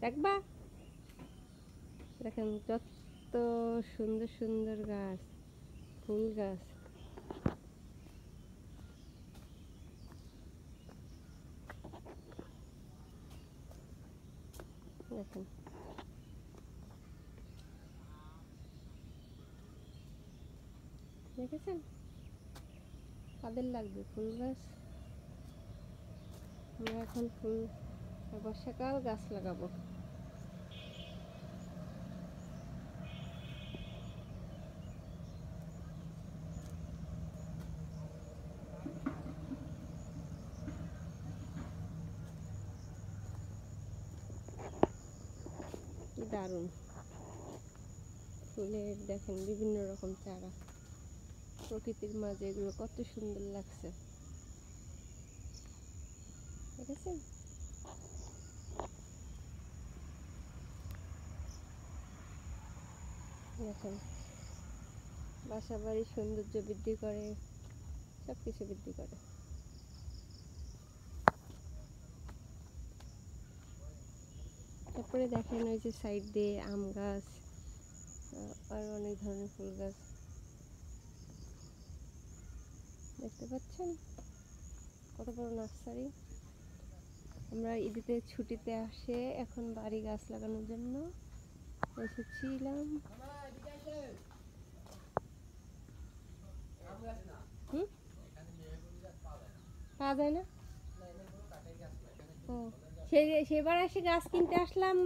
দেখবা দেখেন যত সুন্দর সুন্দর গাছ, ফুল গাছ। দেখেন দেখেছেন কাদের লাগবে ফুল গাছ। আমরা এখন ফুল বর্ষাকাল গাছ লাগাবো। কি দারুণ ফুলের দেখেন বিভিন্ন রকম চারা, প্রকৃতির মাঝে এগুলো কত সুন্দর লাগছে দেখেছেন। দেখেন বাসা বাড়ির সৌন্দর্য বৃদ্ধি করে, সব কিছু বৃদ্ধি করে। তারপরে দেখেন ওই যে সাইড দিয়ে আম গাছ, আর অনেক ধরনের ফুল গাছ দেখতে পাচ্ছেন, কত বড় নার্সারি। আমরা ঈদেতে ছুটিতে আসে এখন বাড়ি গাছ লাগানোর জন্য এসেছিলাম। পাওয়া যায় না, ও সেবার এসে গাছ কিনতে আসলাম।